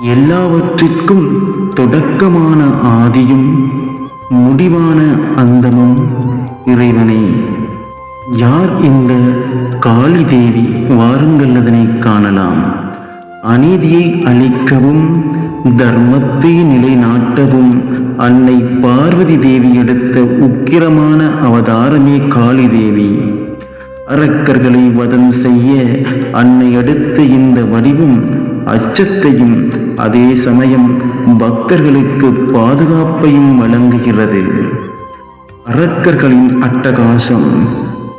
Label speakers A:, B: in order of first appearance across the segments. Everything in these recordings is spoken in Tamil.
A: எல்லாவற்றிற்கும் தொடக்கமான ஆதியும் முடிவான அந்தமும் இறைவனே. யார் இந்த காளி தேவி? வாருங்கள் அதனை காணலாம். அநீதியை அழிக்கவும் தர்மத்தை நிலைநாட்டவும் அன்னை பார்வதி தேவி எடுத்த உக்கிரமான அவதாரமே காளி தேவி. அரக்கர்களை வதம் செய்ய அன்னை எடுத்த இந்த வடிவும் அச்சத்தையும் அதே சமயம் பக்தர்களுக்கு பாதுகாப்பையும் வழங்குகிறது. அரக்கர்களின் அட்டகாசம்,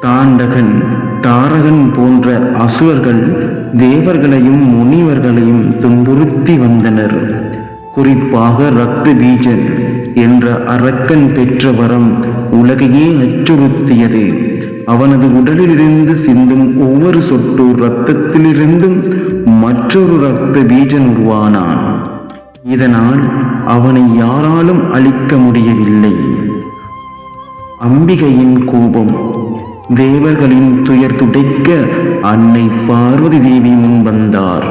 A: தாண்டகன் தாரகன் போன்ற அசுரர்கள் தேவர்களையும் முனிவர்களையும் துன்புறுத்தி வந்தனர். குறிப்பாக ரத்த பீஜன் என்ற அரக்கன் பெற்ற வரம் உலகையே அச்சுறுத்தியது. அவனது உடலிலிருந்து சிந்தும் ஒவ்வொரு சொட்டு இரத்தத்திலிருந்தும் மற்றொரு இரத்த பீஜன் உருவானான். இதனால் அவனை யாராலும் அழிக்க முடியவில்லை. அம்பிகையின் கோபம். தேவர்களின் துயர் துடைக்க அன்னை பார்வதி தேவி முன் வந்தார்.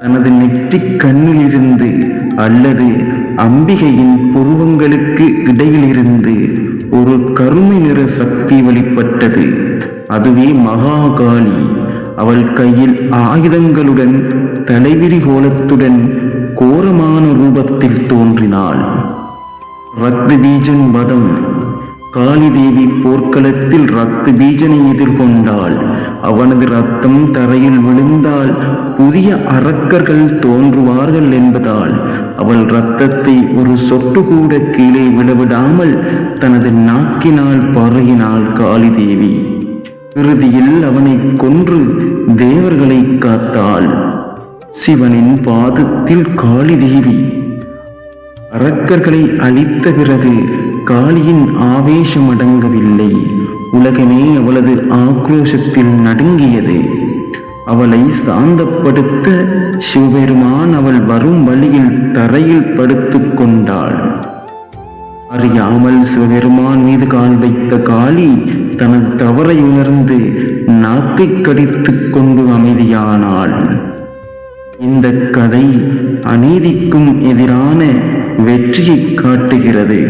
A: தனது நெற்றிக் கண்ணிலிருந்து அல்லது அம்பிகையின் புருவங்களுக்கு இடையிலிருந்து ஒரு கருமை நிற சக்தி வெளிப்பட்டது. அதுவே மகாகாளி. அவள் கையில் ஆயுதங்களுடன் தலைவிரி கோலத்துடன் கோரமான ரூபத்தில் தோன்றினாள். ரத்த பீஜன் வதம். காளி தேவி போர்க்களத்தில் ரத்த பீஜனை எதிர்கொண்டாள். அவனது ரத்தம் தரையில் விழுந்தால் புதிய அரக்கர்கள் தோன்றுவார்கள் என்பதால் அவள் இரத்தத்தை ஒரு சொட்டு கூட கீழே விழவிடாமல் தனது நாக்கினால் பருகினாள் காளி தேவி. இறுதியில் அவனை கொன்று தேவர்களை காத்தாள். சிவனின் பாதத்தில் காளி தேவி. அரக்கர்களை அழித்த பிறகு காளியின் ஆவேசம் அடங்கவில்லை. உலகமே அவளது ஆக்ரோஷத்தில் நடுங்கியது. அவளை சாந்தப்படுத்த சிவபெருமான் அவள் வரும் வழியில் தரையில் படுத்துக் கொண்டாள். அறியாமல் சிவபெருமான் மீது கால் வைத்த காளி தனது தவறை உணர்ந்து நாக்கை கடித்து கொண்டு அமைதியானாள். இந்த கதை அநீதிக்கும் எதிரான வெற்றியை காட்டுகிறது.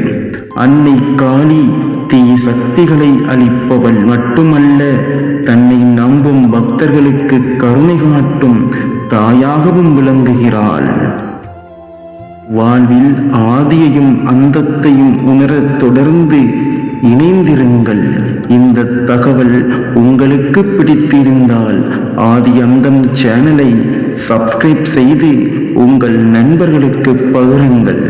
A: அன்னை காளி தீய சக்திகளை அழிப்பவள் மட்டுமல்ல, தன்னை நம்பும் பக்தர்களுக்கு கருணை காட்டும் தாயாகவும் விளங்குகிறாள். வாழ்வில் ஆதியையும் அந்தத்தையும் உணர தொடர்ந்து இணைந்திருங்கள். இந்த தகவல் உங்களுக்கு பிடித்திருந்தால் ஆதி அந்தம் சேனலை சப்ஸ்கிரைப் செய்து உங்கள் நண்பர்களுக்கு பகிருங்கள்.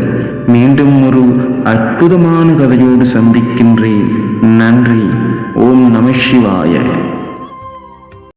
A: மீண்டும் ஒரு அற்புதமான கதையோடு சந்திக்கின்றேன். நன்றி. ஓம் நம சிவாய.